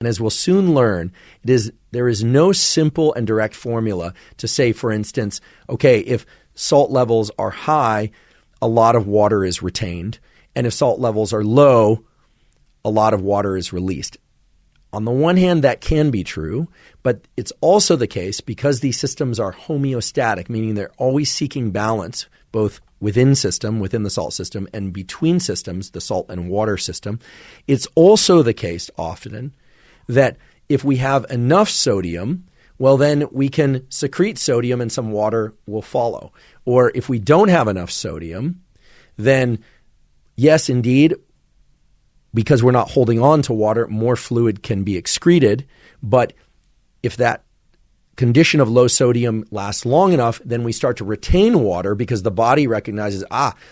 And as we'll soon learn, there is no simple and direct formula to say, for instance, okay, if salt levels are high, a lot of water is retained. And if salt levels are low, a lot of water is released. On the one hand, that can be true, but it's also the case because these systems are homeostatic, meaning they're always seeking balance, both within the salt system, and between systems, the salt and water system. It's also the case often that if we have enough sodium, well, then we can secrete sodium and some water will follow. Or if we don't have enough sodium, then yes, indeed, because we're not holding on to water, more fluid can be excreted. But if that condition of low sodium lasts long enough, then we start to retain water because the body recognizes,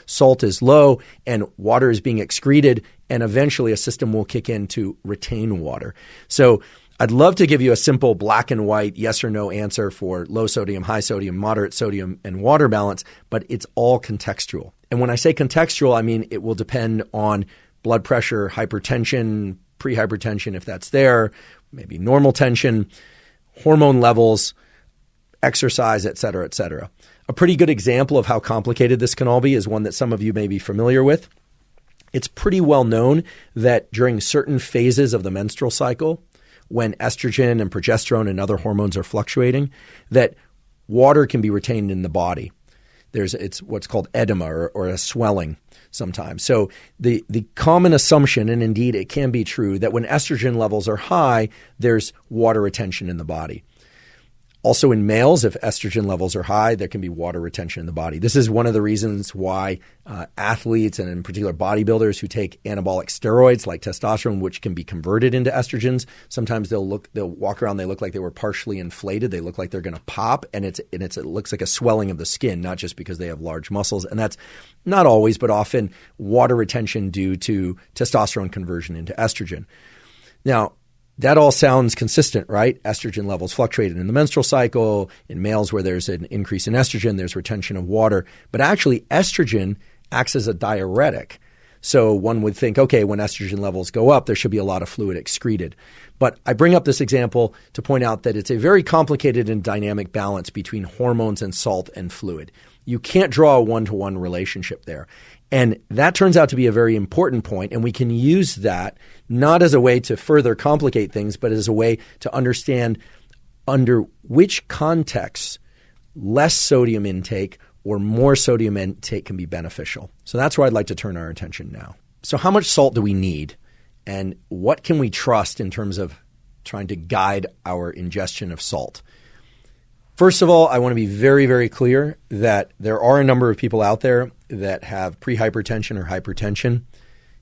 salt is low and water is being excreted, and eventually a system will kick in to retain water. So I'd love to give you a simple black and white yes or no answer for low sodium, high sodium, moderate sodium, and water balance, but it's all contextual. And when I say contextual, I mean it will depend on blood pressure, hypertension, prehypertension if that's there, maybe normal tension, hormone levels, exercise, et cetera, et cetera. A pretty good example of how complicated this can all be is one that some of you may be familiar with. It's pretty well known that during certain phases of the menstrual cycle, when estrogen and progesterone and other hormones are fluctuating, that water can be retained in the body. It's what's called edema or a swelling sometimes. So the common assumption, and indeed it can be true, that when estrogen levels are high, there's water retention in the body. Also in males, if estrogen levels are high, there can be water retention in the body. This is one of the reasons why athletes and in particular bodybuilders who take anabolic steroids like testosterone, which can be converted into estrogens, sometimes they'll walk around, they look like they were partially inflated. They look like they're going to pop, and it looks like a swelling of the skin, not just because they have large muscles. And that's not always, but often water retention due to testosterone conversion into estrogen. Now, that all sounds consistent, right? Estrogen levels fluctuated in the menstrual cycle. In males where there's an increase in estrogen, there's retention of water. But actually, estrogen acts as a diuretic. So one would think, okay, when estrogen levels go up, there should be a lot of fluid excreted. But I bring up this example to point out that it's a very complicated and dynamic balance between hormones and salt and fluid. You can't draw a one-to-one relationship there. And that turns out to be a very important point, and we can use that not as a way to further complicate things, but as a way to understand under which contexts less sodium intake or more sodium intake can be beneficial. So that's where I'd like to turn our attention now. So how much salt do we need, and what can we trust in terms of trying to guide our ingestion of salt? First of all, I want to be very, very clear that there are a number of people out there that have prehypertension or hypertension.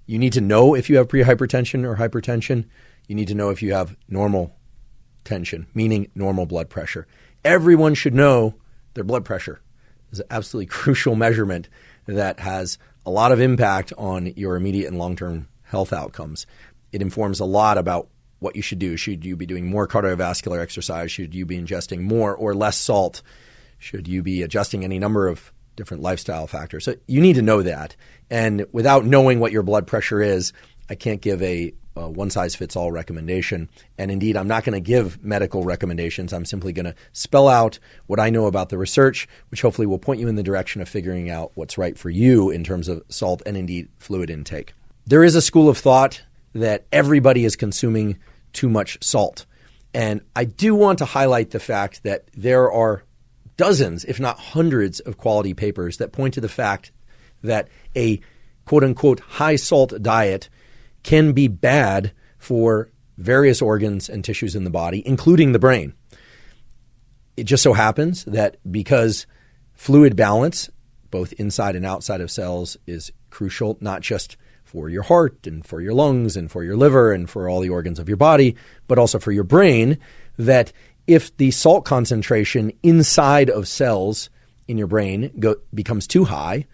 You need to know if you have prehypertension or hypertension. You need to know if you have normal tension, meaning normal blood pressure. Everyone should know their blood pressure. It's an absolutely crucial measurement that has a lot of impact on your immediate and long-term health outcomes. It informs a lot about what you should do. Should you be doing more cardiovascular exercise? Should you be ingesting more or less salt? Should you be adjusting any number of different lifestyle factors? So you need to know that. And without knowing what your blood pressure is, I can't give a one-size-fits-all recommendation. And indeed, I'm not going to give medical recommendations. I'm simply going to spell out what I know about the research, which hopefully will point you in the direction of figuring out what's right for you in terms of salt and indeed fluid intake. There is a school of thought that everybody is consuming too much salt. And I do want to highlight the fact that there are dozens, if not hundreds, of quality papers that point to the fact that a quote-unquote high salt diet can be bad for various organs and tissues in the body, including the brain. It just so happens that because fluid balance, both inside and outside of cells, is crucial, not just for your heart and for your lungs and for your liver and for all the organs of your body, but also for your brain, that if the salt concentration inside of cells in your brain becomes too high,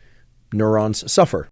neurons suffer.